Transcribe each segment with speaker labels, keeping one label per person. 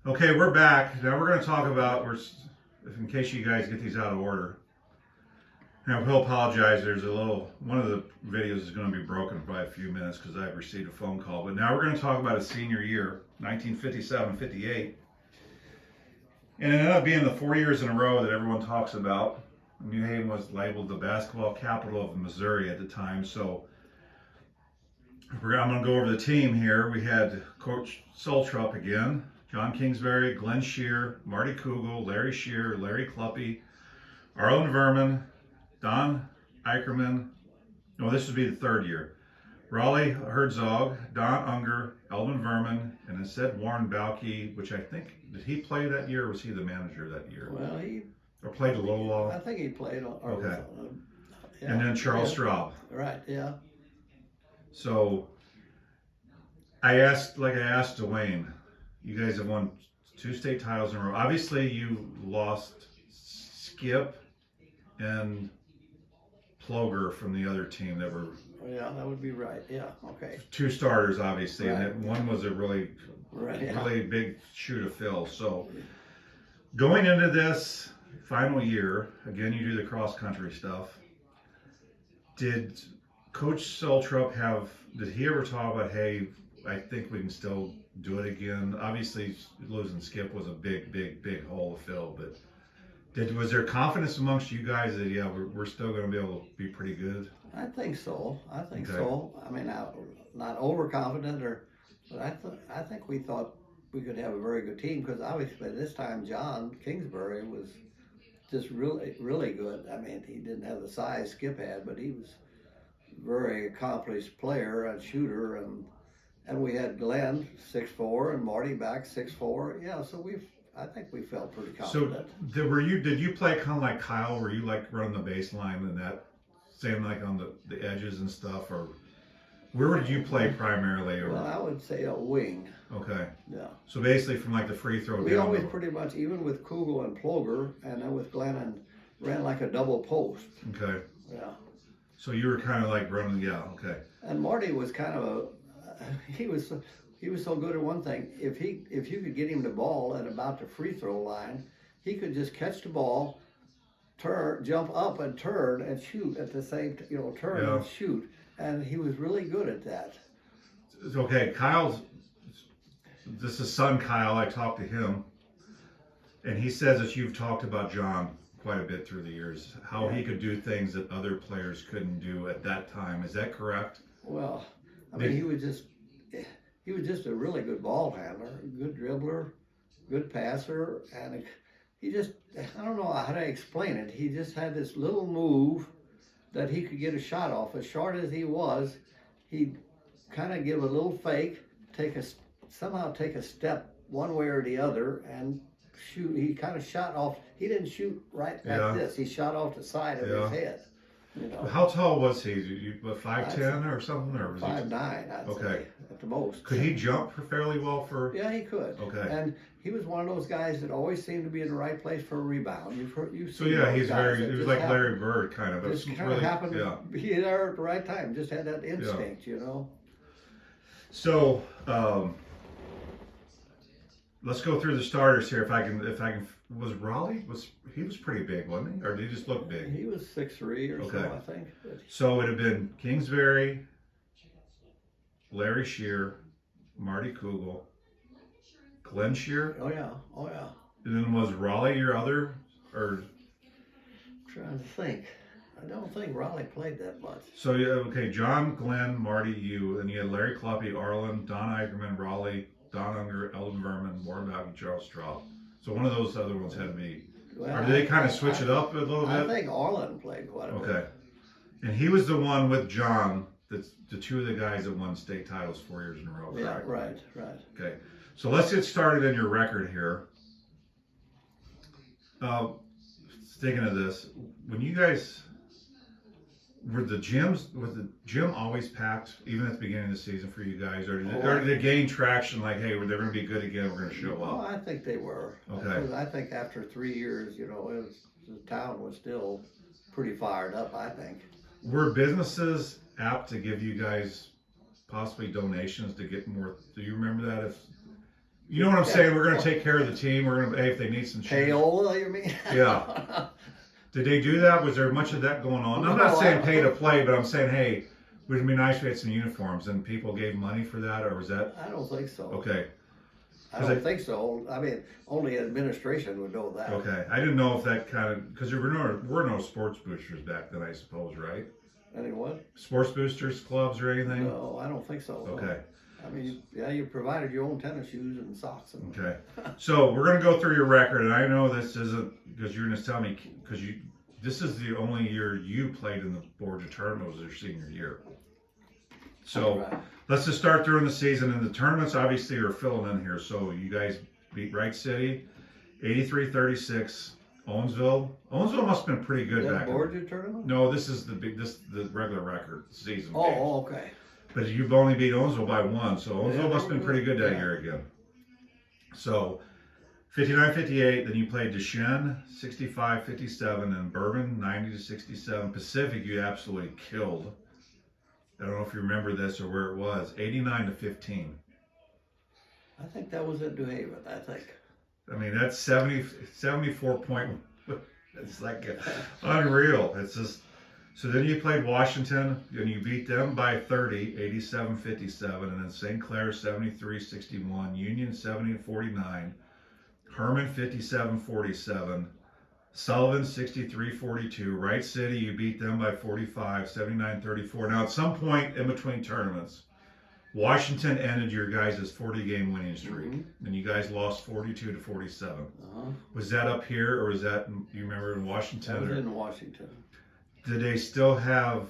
Speaker 1: Okay, we're back. Now we're going to talk about, in case you guys get these out of order. Now, I will apologize. One of the videos is going to be broken for a few minutes because I've received a phone call. But now we're going to talk about his senior year, 1957-58. And it ended up being the 4 years in a row that everyone talks about. New Haven was labeled the basketball capital of Missouri at the time. So I'm going to go over the team here. We had Coach Sultrup again, John Kingsbury, Glenn SCHEER, Marty Kugel, Larry SCHEER, Larry Kluppy, Arlen Verman, Don Eicherman. No, this would be the third year. Raleigh Herzog, Don Unger, Elvin Verman, and instead Warren Balke, which I think, did he play that year or was he the manager that year?
Speaker 2: Well,
Speaker 1: or played a little while?
Speaker 2: I think he played.
Speaker 1: Okay.
Speaker 2: Yeah,
Speaker 1: and then Charles Straub.
Speaker 2: Right, yeah.
Speaker 1: So I asked Dwayne, you guys have won 2 state titles in a row. Obviously, you lost Skip and Ploger from the other team that were.
Speaker 2: Yeah, that would be right. Yeah, okay.
Speaker 1: 2 starters, obviously,
Speaker 2: right.
Speaker 1: And one was a really
Speaker 2: yeah.
Speaker 1: big shoe to fill. So going into this final year, again, you do the cross country stuff. Did Coach Sultrup did he ever talk about, hey, I think we can still do it again? Obviously, losing Skip was a big hole to fill, but was there confidence amongst you guys that, yeah, we're still going to be able to be pretty good?
Speaker 2: I think so. Okay.
Speaker 1: So.
Speaker 2: I mean, not overconfident, but I think we thought we could have a very good team because obviously this time John Kingsbury was just really good. I mean, he didn't have the size Skip had, but he was a very accomplished player and shooter, and we had Glenn 6'4" and Marty back 6'4". Yeah, so I think we felt pretty confident.
Speaker 1: So did you play kind of like Kyle, where you like run the baseline and that, same like on the edges and stuff, or where did you play primarily? Or?
Speaker 2: Well, I would say a wing.
Speaker 1: Okay.
Speaker 2: Yeah.
Speaker 1: So basically from like the free throw.
Speaker 2: We always pretty much, even with Kugel and Ploger, and then with Glenn, ran like a double post.
Speaker 1: Okay.
Speaker 2: Yeah.
Speaker 1: So you were kind of like running, yeah, okay.
Speaker 2: And Marty was kind of he was so good at one thing. If you could get him the ball at about the free throw line, he could just catch the ball, jump up and turn and shoot at the same, turn and shoot. And he was really good at that.
Speaker 1: Okay, this is son Kyle, I talked to him, and he says that you've talked about John quite a bit through the years, how he could do things that other players couldn't do at that time. Is that correct?
Speaker 2: Well, I mean, he was just a really good ball handler, good dribbler, good passer, and I don't know how to explain it. He just had this little move that he could get a shot off. As short as he was, he'd kind of give a little fake, somehow take a step one way or the other and shoot. He kind of shot off. He didn't shoot right like this. He shot off the side of his head.
Speaker 1: How tall was he? 5'10" or something, or was
Speaker 2: 5'9", I'd say, at the most.
Speaker 1: Could he jump fairly well for?
Speaker 2: Yeah, he could.
Speaker 1: Okay.
Speaker 2: And he was one of those guys that always seemed to be in the right place for a rebound.
Speaker 1: So yeah, he was like Larry Bird kind of.
Speaker 2: Just kind of happened to be there at the right time. Just had that instinct,
Speaker 1: So let's go through the starters here. If I can. Was Raleigh he was pretty big, wasn't he? Or did he just look big?
Speaker 2: He was 6'3" or so, I think.
Speaker 1: So it would have been Kingsbury, Larry SCHEER, Marty Kugel, Glenn SCHEER.
Speaker 2: Oh yeah.
Speaker 1: And then was Raleigh your other, or?
Speaker 2: I'm trying to think. I don't think Raleigh played that much.
Speaker 1: So John, Glenn, Marty, you, and you had Larry Kluppy, Arlen, Don Eicherman, Raleigh, Don Unger, Elvin Verman, Warren Balke, Charles Straub. So one of those other ones had to be. Well, or did they kind of switch it up a little bit?
Speaker 2: I think Arlen played quite a bit.
Speaker 1: Okay. And he was the one with John, the 2 of the guys that won state titles 4 years in a row.
Speaker 2: Yeah,
Speaker 1: correct?
Speaker 2: Right.
Speaker 1: Okay. So let's get started in your record here. Sticking to this, when you guys was the gym always packed even at the beginning of the season for you guys, or did it gain traction? Like, hey, they're going to be good again. We're going to show up.
Speaker 2: Well, I think they were.
Speaker 1: Okay.
Speaker 2: Because I think after 3 years, the town was still pretty fired up. I think.
Speaker 1: Were businesses apt to give you guys possibly donations to get more? Do you remember that? You know what I'm saying? We're going to take care of the team. We're going to, hey, if they need some shoes.
Speaker 2: Payola, you mean?
Speaker 1: Yeah. Did they do that? Was there much of that going on? I'm not
Speaker 2: No,
Speaker 1: saying pay to play, but I'm saying, hey, would it be nice if we had some uniforms and people gave money for that, or was that?
Speaker 2: I don't think so.
Speaker 1: Okay.
Speaker 2: I don't think so. I mean, only administration would know that.
Speaker 1: Okay. I didn't know if that kind of, because there were no sports boosters back then, I suppose, right?
Speaker 2: Any what?
Speaker 1: Sports boosters clubs or anything?
Speaker 2: No, I don't think so.
Speaker 1: Okay.
Speaker 2: I mean, yeah, you provided your own tennis shoes and socks. And
Speaker 1: Okay. So we're going to go through your record, and I know this isn't, because you're going to tell me, because this is the only year you played in the Borgia tournament was your senior year. So
Speaker 2: Right.
Speaker 1: let's just start during the season, and the tournaments obviously are filling in here. So you guys beat Wright City, 83-36. Owensville must have been pretty good back.
Speaker 2: Borgia tournament?
Speaker 1: No, this is the regular record season.
Speaker 2: Oh, okay.
Speaker 1: But you've only beat Owensville by 1, so Owensville must have been pretty good that
Speaker 2: Yeah.
Speaker 1: year again. So 59-58, then you played Dissan 65-57, and Bourbon 90-67. Pacific you absolutely killed. I don't know if you remember this or where it was. 89-15.
Speaker 2: I think that was at New Haven, I think.
Speaker 1: I mean, that's 74 point. It's like unreal. It's just. So then you played Washington, and you beat them by 30, 87-57, and then St. Clair 73-61, Union 70-49, Herman 57-47, Sullivan 63-42, Wright City, you beat them by 45, 79-34. Now, at some point in between tournaments, Washington ended your guys' 40-game winning streak, and you guys lost 42-47. Was that up here, or was that, you remember, in Washington?
Speaker 2: I was in Washington.
Speaker 1: Did they still have,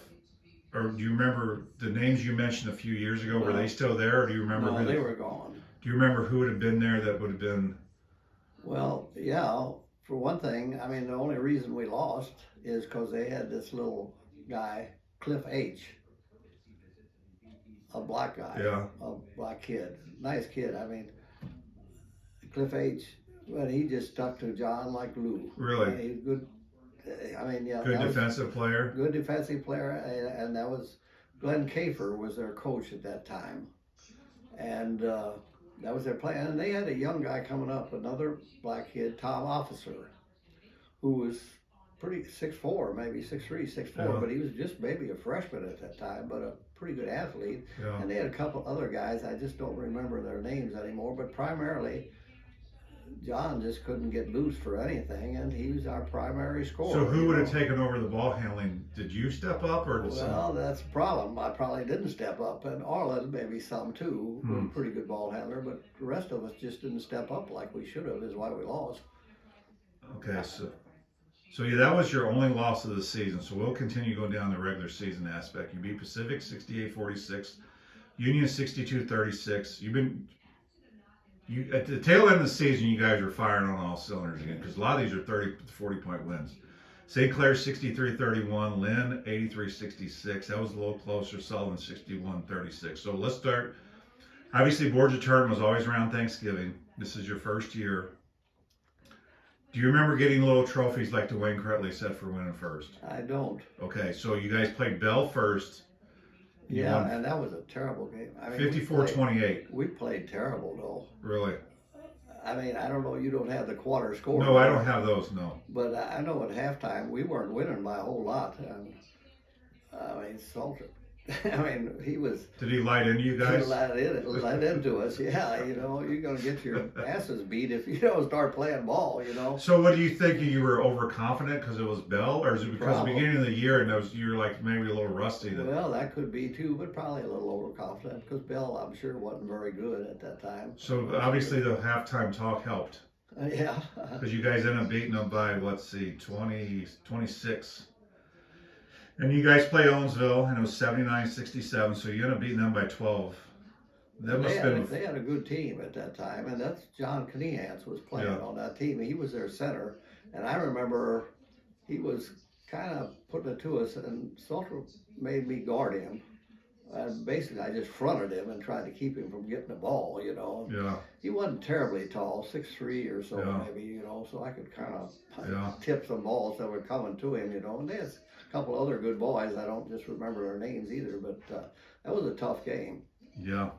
Speaker 1: or do you remember the names you mentioned a few years ago? Were they still there, or do you remember?
Speaker 2: No, they were gone.
Speaker 1: Do you remember who would have been there that would have been?
Speaker 2: Well, yeah, for one thing, I mean, the only reason we lost is because they had this little guy, Cliff H., a black guy, a black kid, nice kid. I mean, Cliff H., but he just stuck to John like glue.
Speaker 1: Really?
Speaker 2: He's good. I mean, yeah.
Speaker 1: Good defensive player.
Speaker 2: Good defensive player, and that was Glenn Kafer was their coach at that time, and that was their plan. And they had a young guy coming up, another black kid, Tom Officer, who was pretty 6'4", maybe 6'3", 6'4", but he was just maybe a freshman at that time, but a pretty good athlete.
Speaker 1: Yeah.
Speaker 2: And they had a couple other guys, I just don't remember their names anymore, but primarily John just couldn't get loose for anything, and he was our primary scorer.
Speaker 1: So who would have taken over the ball handling? Did you step up, or did
Speaker 2: Well, that's the problem. I probably didn't step up, and Arlen maybe some too, was a pretty good ball handler, but the rest of us just didn't step up like we should have, is why we lost.
Speaker 1: Okay, so yeah, that was your only loss of the season. So we'll continue going down the regular season aspect. You beat Pacific 68-46, Union 62-36. You at the tail end of the season, you guys were firing on all cylinders again, because a lot of these are 30 to 40 point wins. St. Clair 63-31, Lynn 83-66. That was a little closer. Sullivan 61-36. So let's start. Obviously, Borgia tournament was always around Thanksgiving. This is your first year. Do you remember getting little trophies like Dwayne Cretley said for winning first?
Speaker 2: I don't.
Speaker 1: Okay, so you guys played Bell first.
Speaker 2: Yeah, and that was a terrible game. I mean,
Speaker 1: 54-28.
Speaker 2: We played terrible, though.
Speaker 1: Really?
Speaker 2: I mean, I don't know, you don't have the quarter score.
Speaker 1: No, I don't have those, no.
Speaker 2: But I know at halftime, we weren't winning by a whole lot. And, I mean, Salter, I mean, he was...
Speaker 1: Did he light into you guys?
Speaker 2: He let into us, yeah. You know, you're going to get your asses beat if you don't start playing ball, you know.
Speaker 1: So what do you think? You were overconfident because it was Bell? Or is it because the beginning of the year and you were like maybe a little rusty?
Speaker 2: Well, that could be too, but probably a little overconfident because Bell, I'm sure, wasn't very good at that time.
Speaker 1: So obviously the halftime talk helped.
Speaker 2: Yeah.
Speaker 1: Because you guys ended up beating them by, 26. And you guys played Owensville, and it was 79-67, so you ended up beating them by 12.
Speaker 2: They had a good team at that time, and that's John Knehans was playing on that team. He was their center, and I remember he was kind of putting it to us, and Salter made me guard him. And basically, I just fronted him and tried to keep him from getting the ball, you know.
Speaker 1: Yeah.
Speaker 2: He wasn't terribly tall, 6'3" or so maybe, you know, so I could kind of tip some balls that were coming to him, you know. And there's a couple other good boys. I don't just remember their names either, but that was a tough game.
Speaker 1: Yeah.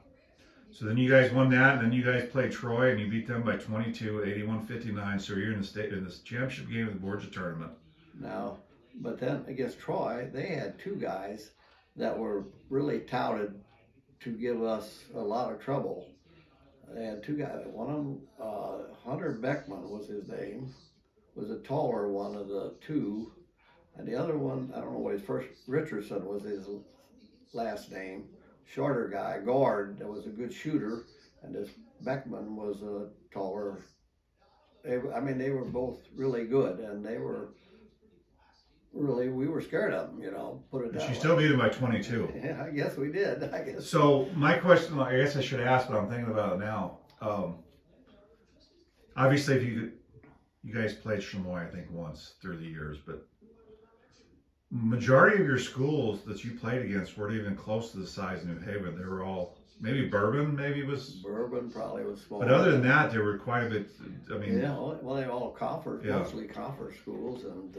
Speaker 1: So then you guys won that, and then you guys played Troy, and you beat them by 22, 81-59. So you're in the championship game of the Borgia tournament.
Speaker 2: Now, but then against Troy, they had two guys that were really touted to give us a lot of trouble. They had two guys. One of them, Hunter Beckman was his name, was a taller one of the two, and the other one, I don't know what his first, Richardson was his last name. Shorter guy, guard, that was a good shooter, and this Beckman was a taller. They were both really good, and they were really, we were scared of them, put it that way.
Speaker 1: You still beat them by 22.
Speaker 2: Yeah, I guess we did. I guess.
Speaker 1: So my question, I guess I should ask, but I'm thinking about it now. Obviously, if you guys played Chamois, I think once through the years, but majority of your schools that you played against weren't even close to the size of New Haven. They were all, maybe Bourbon
Speaker 2: Bourbon probably was small.
Speaker 1: But other than that, they were quite a bit,
Speaker 2: Yeah, well, they all Coffers, mostly Coffer schools, and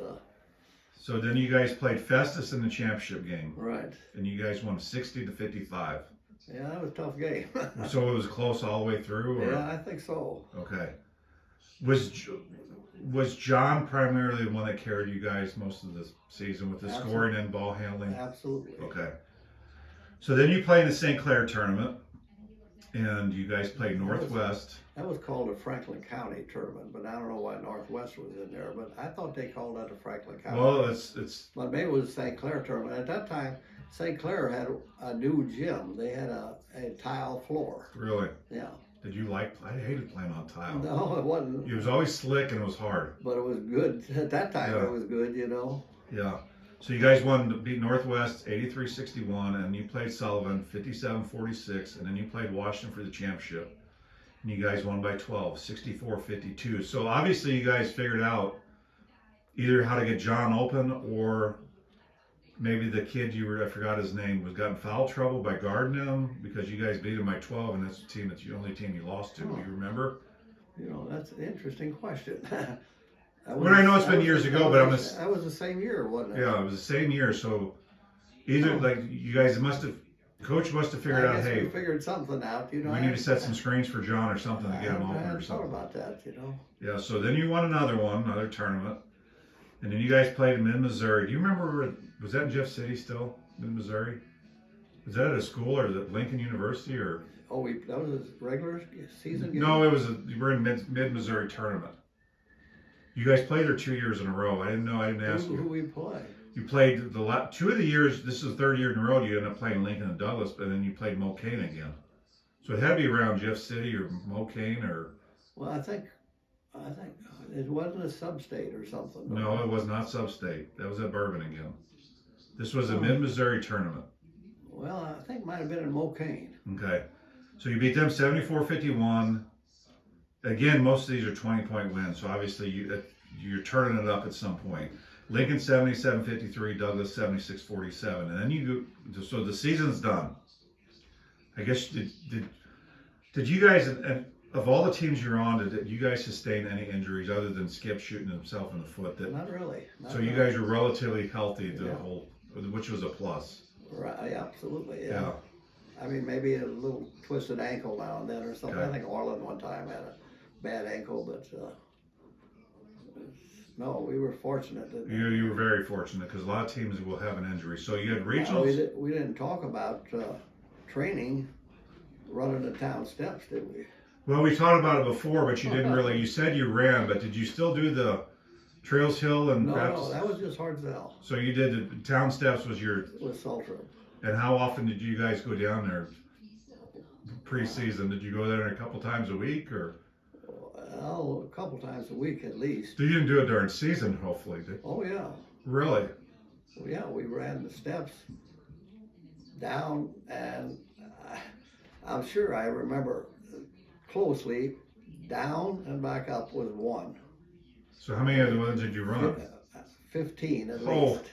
Speaker 1: so then you guys played Festus in the championship game.
Speaker 2: Right.
Speaker 1: And you guys won 60-55.
Speaker 2: Yeah, that was a tough game.
Speaker 1: So it was close all the way through? Or?
Speaker 2: Yeah, I think so.
Speaker 1: Okay. Was John primarily the one that carried you guys most of the season with the scoring and ball handling?
Speaker 2: Absolutely.
Speaker 1: Okay. So then you played in the St. Clair tournament, and you guys played Northwest.
Speaker 2: That was called a Franklin County tournament, but I don't know why Northwest was in there. But I thought they called that a Franklin County.
Speaker 1: Well, it's.
Speaker 2: But maybe it was a St. Clair tournament. At that time, St. Clair had a new gym. They had a tile floor.
Speaker 1: Really?
Speaker 2: Yeah.
Speaker 1: Did you I hated playing on tile.
Speaker 2: No, it wasn't.
Speaker 1: It was always slick and it was hard.
Speaker 2: But it was good. At that time, It was good,
Speaker 1: Yeah. So you guys beat Northwest 83-61, and you played Sullivan 57-46, and then you played Washington for the championship. And you guys won by 12, 64-52. So obviously you guys figured out either how to get John open, or maybe the kid I forgot his name, was got in foul trouble by guarding him, because you guys beat him by 12, and that's the only team you lost to. Do you remember?
Speaker 2: That's an interesting question.
Speaker 1: I know it's been years ago, but
Speaker 2: that was the same year, wasn't it?
Speaker 1: Yeah, it was the same year. So either you guys Coach must have figured out, hey,
Speaker 2: we figured something out.
Speaker 1: We need to set some screens for John or something to get him open or something.
Speaker 2: I thought about that,
Speaker 1: Yeah. So then you won another tournament, and then you guys played in Mid-Missouri. Do you remember? Was that in Jeff City still, Mid-Missouri? Was that at a school, or was it Lincoln University, or?
Speaker 2: Oh, that was a regular season game?
Speaker 1: No, you were in Mid-Missouri tournament. You guys played there 2 years in a row. I didn't ask you.
Speaker 2: Who we play?
Speaker 1: You played 2 of the years. This is the third year in a row you ended up playing Lincoln and Douglas, but then you played Mocaine again. So it had to be around Jeff City or Mocaine or.
Speaker 2: Well, I think it wasn't a sub-state or something.
Speaker 1: No, it was not sub-state. That was at Bourbon again. This was a Mid-Missouri tournament.
Speaker 2: Well, I think it might have been in Mocaine.
Speaker 1: Okay. So you beat them 74-51. Again, most of these are 20-point wins, so obviously you're turning it up at some point. Lincoln 77-53, Douglas 76-47, and then so the season's done. I guess did you guys, and of all the teams you're on, did you guys sustain any injuries other than Skip shooting himself in the foot?
Speaker 2: Not really.
Speaker 1: You guys were relatively healthy which was a plus.
Speaker 2: Right, absolutely,
Speaker 1: Yeah.
Speaker 2: I mean, maybe a little twisted ankle now and then or something.
Speaker 1: Okay.
Speaker 2: I think Orland one time had a bad ankle, but no, we were fortunate.
Speaker 1: You were very fortunate, because a lot of teams will have an injury. So you had regionals.
Speaker 2: We didn't talk about training, running the town steps, did we?
Speaker 1: Well, we talked about it before, but you didn't really. You said you ran, but did you still do the Trails Hill and?
Speaker 2: No, that was just Hartselle.
Speaker 1: So you did the town steps with
Speaker 2: Saltram.
Speaker 1: And how often did you guys go down there? Pre-season, did you go there a couple times a week, or?
Speaker 2: Well, a couple times a week at least.
Speaker 1: So you didn't do it during season, hopefully, did?
Speaker 2: Oh yeah.
Speaker 1: Really?
Speaker 2: Well, yeah, we ran the steps down, and I'm sure I remember closely. Down and back up was one.
Speaker 1: So how many of the ones did you run?
Speaker 2: 15 at
Speaker 1: Oh,
Speaker 2: least.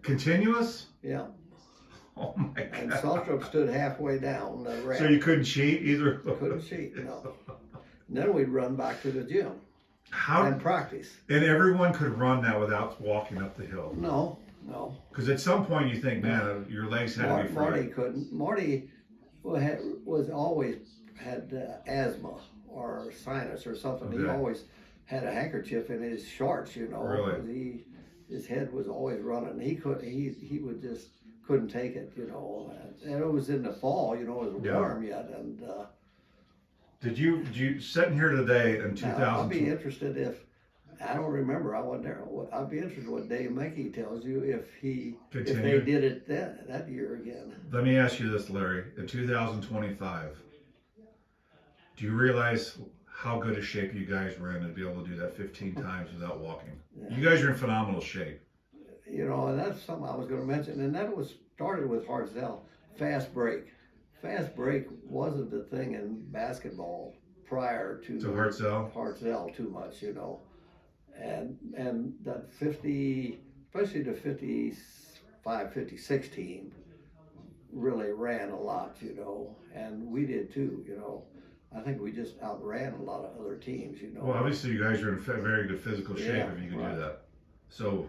Speaker 1: Continuous?
Speaker 2: Yeah.
Speaker 1: Oh my God.
Speaker 2: And Saltram stood halfway down the ramp.
Speaker 1: So you couldn't cheat either?
Speaker 2: Couldn't cheat, no. And then we'd run back to the gym and practice.
Speaker 1: And everyone could run that without walking up the hill?
Speaker 2: No.
Speaker 1: Because at some point you think, man, your legs had to be fried.
Speaker 2: Marty couldn't. Marty was always had asthma or sinus or something. He
Speaker 1: Okay.
Speaker 2: always had a handkerchief in his shorts, you know.
Speaker 1: Really?
Speaker 2: 'Cause his head was always running. He would just couldn't take it, you know. And it was in the fall, you know, it was
Speaker 1: Yeah.
Speaker 2: warm yet. And
Speaker 1: Did you sitting here today in
Speaker 2: now, I'll be
Speaker 1: 2000?
Speaker 2: interested if I don't remember. I wasn't there. I'd be interested what Dave Menke tells you if they
Speaker 1: Continue.
Speaker 2: did it that year again.
Speaker 1: Let me ask you this, Larry. In 2025, do you realize how good a shape you guys were in to be able to do that 15 times without walking?
Speaker 2: Yeah.
Speaker 1: You guys are in phenomenal shape.
Speaker 2: You know, and that's something I was going to mention, and that was started with Hartzell. Fast break. Fast break wasn't the thing in basketball prior to
Speaker 1: Hartzell?
Speaker 2: too much, you know. And that 50, especially the 55, 56 team really ran a lot, you know, and we did too, you know. I think we just outran a lot of other teams, you know.
Speaker 1: Well, obviously you guys are in very good physical shape
Speaker 2: Yeah,
Speaker 1: if you can
Speaker 2: right.
Speaker 1: do that. So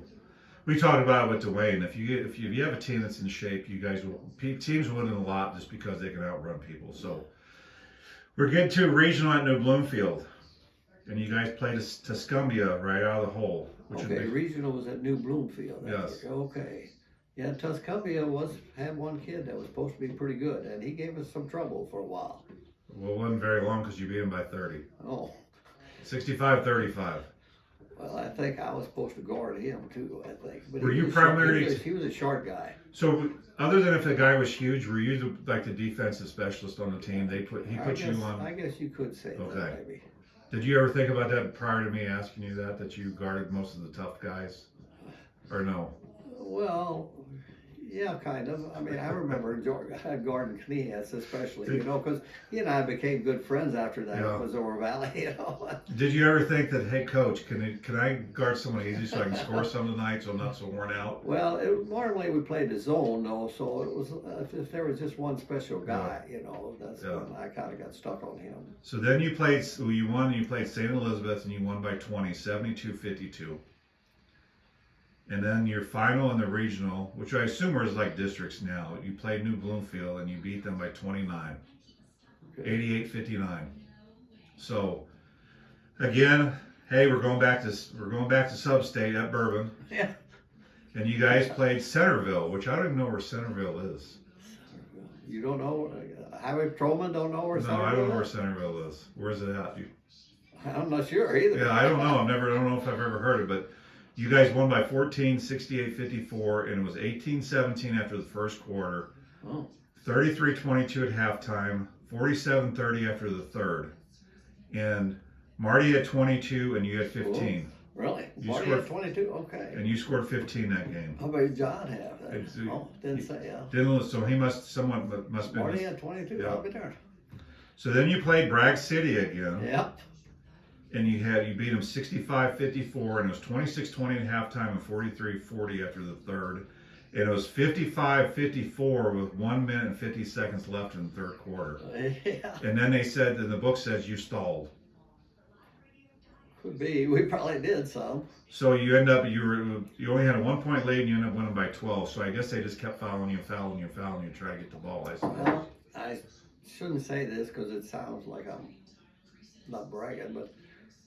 Speaker 1: we talked about it with Dwayne. If you have a team that's in shape, you guys will teams will win a lot just because they can outrun people. So we're getting to regional at New Bloomfield, and you guys played Tuscumbia right out of the hole.
Speaker 2: Okay, regional was at New Bloomfield.
Speaker 1: Yes.
Speaker 2: Okay. Yeah, Tuscumbia had one kid that was supposed to be pretty good, and he gave us some trouble for a while.
Speaker 1: Well, it wasn't very long because you beat him by 30.
Speaker 2: Oh,
Speaker 1: 65-35.
Speaker 2: well, I think I was supposed to guard him too, I think. But
Speaker 1: Were
Speaker 2: he
Speaker 1: you
Speaker 2: was
Speaker 1: primary-
Speaker 2: He was a short guy.
Speaker 1: So other than if the guy was huge, were you like the defensive specialist on the team? He put you on.
Speaker 2: I guess you could say
Speaker 1: Okay.
Speaker 2: that maybe.
Speaker 1: Did you ever think about that prior to me asking you that you guarded most of the tough guys? Or no?
Speaker 2: Well, yeah, kind of. I mean, I remember guarding Kneehats especially, you know, because he and I became good friends after that
Speaker 1: Yeah.
Speaker 2: at Missouri Valley, you know.
Speaker 1: Did you ever think that, hey, coach, can I guard someone easy so I can score some tonight so I'm not so worn out?
Speaker 2: Well, normally we played the zone though, so it was if there was just one special guy, you know, that's when I kind of got stuck on him.
Speaker 1: So then you won. You played St. Elizabeth and you won by 20, 72-52. And then your final in the regional, which I assume is like districts now, you played New Bloomfield and you beat them by 29, 88-59. So again, hey, we're going back to sub-state at Bourbon.
Speaker 2: Yeah.
Speaker 1: And you guys played Centerville, which I don't even know where Centerville is.
Speaker 2: You don't know? Highway Patrolman don't know where
Speaker 1: No,
Speaker 2: Centerville
Speaker 1: I don't know where
Speaker 2: is?
Speaker 1: Centerville is. Where's it at?
Speaker 2: I'm not sure either.
Speaker 1: Yeah, I don't know. I don't know if I've ever heard it, but you guys won by 14, 68-54, and it was 18-17 after the first quarter,
Speaker 2: Oh.
Speaker 1: 33-22 at halftime, 47-30 after the third. And Marty had 22 and you had 15.
Speaker 2: Really?
Speaker 1: You
Speaker 2: Marty
Speaker 1: scored-
Speaker 2: had 22? Okay.
Speaker 1: And you scored 15 that game.
Speaker 2: How about John have that?
Speaker 1: It's-
Speaker 2: Didn't say, yeah.
Speaker 1: So he must have been.
Speaker 2: Marty had 22,
Speaker 1: Yeah.
Speaker 2: I'll be darned.
Speaker 1: So then you played Bragg City again.
Speaker 2: Yep.
Speaker 1: And you beat them 65-54, and it was 26-20 at halftime and 43-40 after the third. And it was 55-54 with 1 minute and 50 seconds left in the third quarter.
Speaker 2: Yeah.
Speaker 1: And then they said, and the book says you stalled.
Speaker 2: Could be. We probably did some.
Speaker 1: So you you only had a 1 point lead and you ended up winning by 12. So I guess they just kept fouling you, to try to get the ball, I suppose.
Speaker 2: Well, I shouldn't say this because it sounds like I'm not bragging, but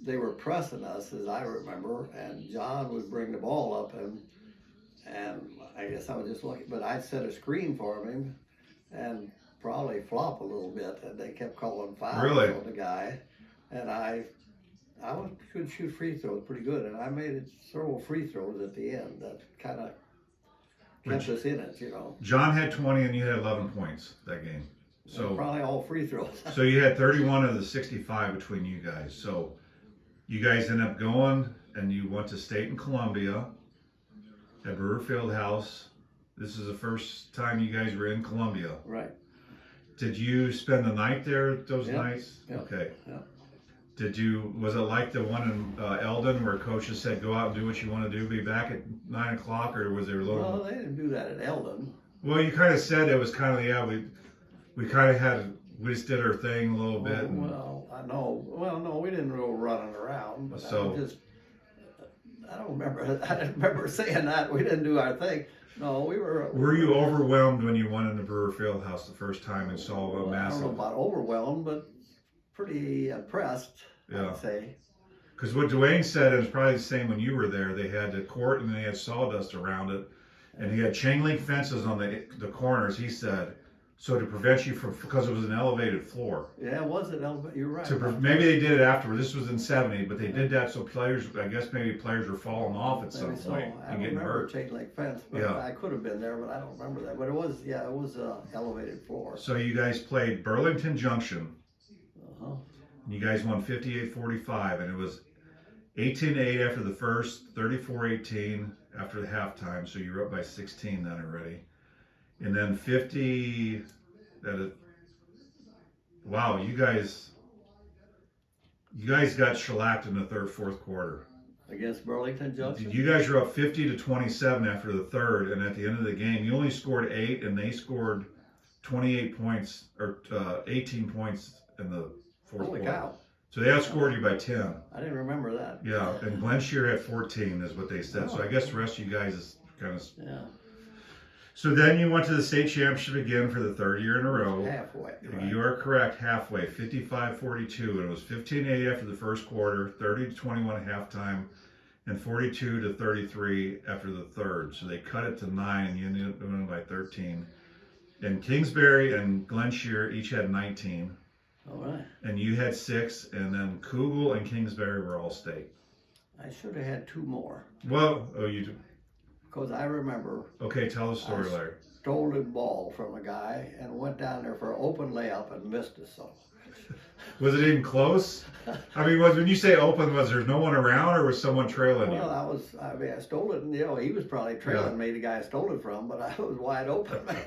Speaker 2: they were pressing us, as I remember, and John would bring the ball up, and I guess I was just lucky, but I'd set a screen for him and probably flop a little bit, and they kept calling fouls
Speaker 1: Really?
Speaker 2: on the guy, and I could shoot free throws pretty good, and I made it several free throws at the end that kind of kept us in it, you know.
Speaker 1: John had 20 and you had 11 points that game. So
Speaker 2: probably all free throws.
Speaker 1: So you had 31 of the 65 between you guys. So you guys ended up going and you went to state in Columbia at Brewer Fieldhouse. This is the first time you guys were in Columbia.
Speaker 2: Right.
Speaker 1: Did you spend the night there those
Speaker 2: Yep.
Speaker 1: nights?
Speaker 2: Yep.
Speaker 1: Okay.
Speaker 2: Yep.
Speaker 1: Was it like the one in Eldon where coaches said go out and do what you want to do, be back at 9 o'clock, or was there a little?
Speaker 2: Well, they didn't do that at Eldon.
Speaker 1: Well, you kind of said it was kind of we kind of we just did our thing a little bit. And,
Speaker 2: Well, I know. Well, no, we didn't go running around, but
Speaker 1: So-
Speaker 2: I don't remember. I didn't remember saying that. We didn't do our thing. No, we were.
Speaker 1: Were you overwhelmed when you went in the Brewer Fieldhouse the first time and saw a
Speaker 2: Well, I don't know
Speaker 1: massive?
Speaker 2: about overwhelmed, but pretty impressed,
Speaker 1: Yeah.
Speaker 2: I'd say.
Speaker 1: Because what Dwayne said, and it's probably the same when you were there, they had the court and they had sawdust around it, and he had chain link fences on the corners. He said, so to prevent you from, because it was an elevated floor.
Speaker 2: Yeah, it was an elevator. You're right.
Speaker 1: Maybe they did it afterward. This was in '70, but they did that so players, I guess maybe players were falling off at some
Speaker 2: Maybe so.
Speaker 1: point
Speaker 2: I
Speaker 1: and
Speaker 2: don't
Speaker 1: getting
Speaker 2: remember
Speaker 1: hurt.
Speaker 2: chain link fence, but
Speaker 1: Yeah.
Speaker 2: I could have been there, but I don't remember that. But it was, yeah, it was a elevated floor.
Speaker 1: So you guys played Burlington Junction.
Speaker 2: Uh-huh.
Speaker 1: You guys won 58-45, and it was 18-8 after the first, 34-18 after the halftime. So you were up by 16 then already, and then 50. Wow, you guys got shellacked in the fourth quarter.
Speaker 2: Against Burlington Junction?
Speaker 1: You guys were up 50-27 after the third, and at the end of the game, you only scored 8, and they scored 28 points or 18 points in the fourth
Speaker 2: Holy
Speaker 1: quarter.
Speaker 2: cow.
Speaker 1: So they outscored you by 10.
Speaker 2: I didn't remember that.
Speaker 1: Yeah, and Glenn SCHEER had 14 is what they said. So I guess the rest of you guys is kind of.
Speaker 2: Yeah.
Speaker 1: So then you went to the state championship again for the third year in a row.
Speaker 2: Halfway. Right.
Speaker 1: You are correct, halfway, 55-42. And it was 15-8 after the first quarter, 30-21 at halftime, and 42-33 after the third. So they cut it to 9, and you ended up winning by 13. And Kingsbury and Glenn SCHEER each had 19.
Speaker 2: All right.
Speaker 1: And you had 6, and then Kugel and Kingsbury were all state.
Speaker 2: I should have had 2 more.
Speaker 1: Well, oh, you do.
Speaker 2: Because I remember
Speaker 1: Okay, tell the story, Larry.
Speaker 2: stolen ball from a guy and went down there for an open layup and missed it. So
Speaker 1: Was it even close? I mean, when you say open, was there no one around, or was someone trailing you?
Speaker 2: well, I stole it, and he was probably trailing me, the guy I stole it from, but I was wide open, man.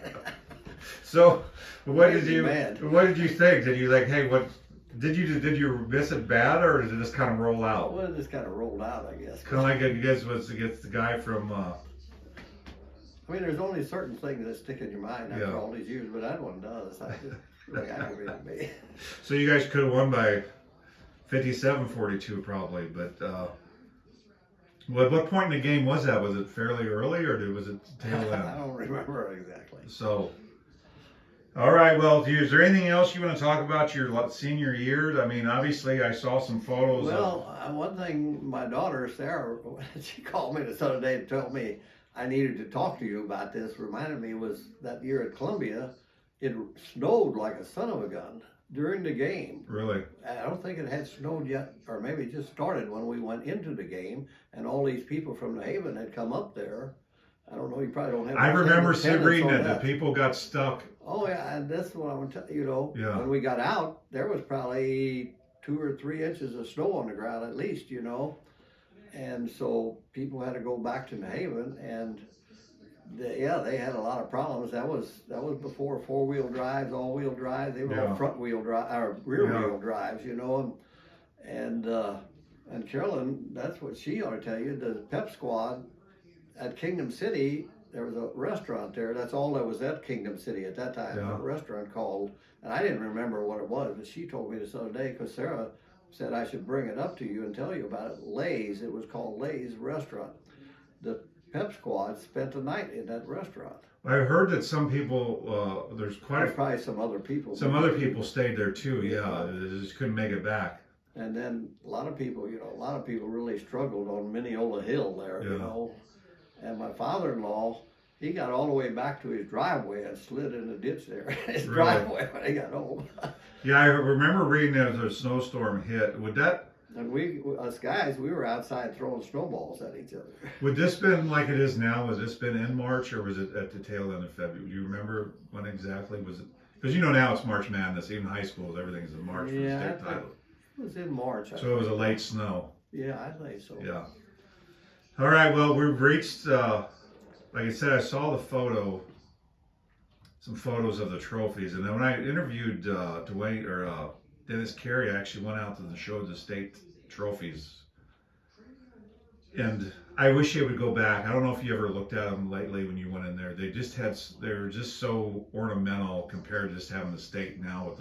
Speaker 1: So, what
Speaker 2: Crazy
Speaker 1: did you
Speaker 2: man.
Speaker 1: think? Did you like, hey, what did you miss it bad, or did it just kind of roll out?
Speaker 2: Well, it just kind of rolled out, I guess.
Speaker 1: Kind of like you guys was against the guy from.
Speaker 2: I mean, there's only certain things that stick in your mind after
Speaker 1: Yeah.
Speaker 2: all these years, but that one does. I just really aggravated me.
Speaker 1: So you guys could have won by 57-42 probably, but. What point in the game was that? Was it fairly early, or was it tail end?
Speaker 2: I don't remember exactly.
Speaker 1: So, all right. Well, is there anything else you want to talk about your senior year? I mean, obviously, I saw some photos.
Speaker 2: Well, one thing, my daughter Sarah, she called me this other day and told me I needed to talk to you about this. Reminded me was that year at Columbia, it snowed like a son of a gun during the game.
Speaker 1: Really?
Speaker 2: I don't think it had snowed yet, or maybe it just started when we went into the game, and all these people from the Haven had come up there. I don't know, you probably don't have.
Speaker 1: I remember reading
Speaker 2: on
Speaker 1: that people got stuck.
Speaker 2: Oh yeah, and that's what I'm telling you.
Speaker 1: Yeah.
Speaker 2: When we got out, there was probably 2 or 3 inches of snow on the ground at least, and so people had to go back to New Haven, and they had a lot of problems. That was before 4-wheel drives, all-wheel drives. They were all front-wheel drive or rear-wheel drives, and Carolyn, that's what she ought to tell you. The pep squad at Kingdom City, there was a restaurant there. That's all there was at Kingdom City at that time.
Speaker 1: Yeah.
Speaker 2: A restaurant called, and I didn't remember what it was, but she told me this other day because Sarah said I should bring it up to you and tell you about it. Lay's, it was called Lay's Restaurant. The pep squad spent the night in that restaurant.
Speaker 1: I heard that some people, there's
Speaker 2: Probably some other people.
Speaker 1: Some other people stayed there too. Yeah, they just couldn't make it back.
Speaker 2: And then a lot of people really struggled on Mineola Hill there, And my father-in-law, he got all the way back to his driveway and slid in the ditch there, his driveway when he got home.
Speaker 1: Yeah, I remember reading that a snowstorm hit.
Speaker 2: And us guys, we were outside throwing snowballs at each other.
Speaker 1: Would this been like it is now? Was this been in March, or was it at the tail end of February? Do you remember when exactly was it? Because now it's March Madness. Even high schools, everything's in March for the state title.
Speaker 2: It was in March.
Speaker 1: So it was a late snow.
Speaker 2: Yeah, I think so.
Speaker 1: Yeah. All right. Well, we've reached. Like I said, I saw the some photos of the trophies, and then when I interviewed Dwayne or Dennis Carey, I actually went out and showed the state trophies. And I wish they would go back. I don't know if you ever looked at them lately when you went in there. They were just so ornamental compared to just having the state now with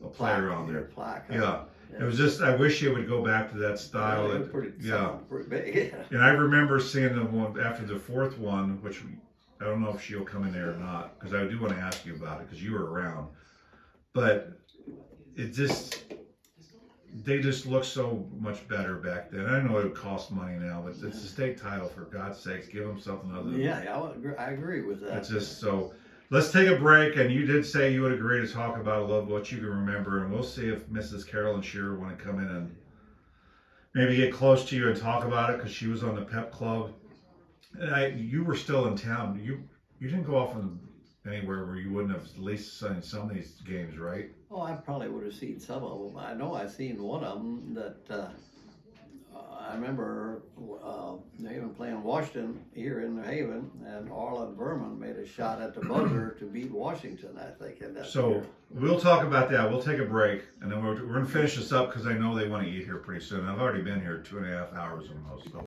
Speaker 1: a player on there.
Speaker 2: Plaque,
Speaker 1: Yeah, It was just, I wish it would go back to that style.
Speaker 2: Yeah,
Speaker 1: That,
Speaker 2: pretty,
Speaker 1: yeah.
Speaker 2: pretty big.
Speaker 1: And I remember seeing the one after the fourth one, which I don't know if she'll come in there or not, because I do want to ask you about it because you were around. But it just, they just look so much better back then. I know it would cost money now, but it's a state title, for God's sakes. Give them something other than
Speaker 2: I agree with that.
Speaker 1: It's just so. Let's take a break, and you did say you would agree to talk about a little what you can remember, and we'll see if Mrs. Carolyn Shearer want to come in and maybe get close to you and talk about it, because she was on the pep club. And you were still in town. You didn't go off anywhere where you wouldn't have at least seen some of these games, right?
Speaker 2: Oh, I probably would have seen some of them. I know I seen one of them that I remember Haven playing Washington here in New Haven, and Arlen Verman made a shot at the buzzer to beat Washington, I think. In that
Speaker 1: So
Speaker 2: year.
Speaker 1: we'll talk about that. We'll take a break, and then we're going to finish this up because I know they want to eat here pretty soon. I've already been here 2.5 hours almost. So.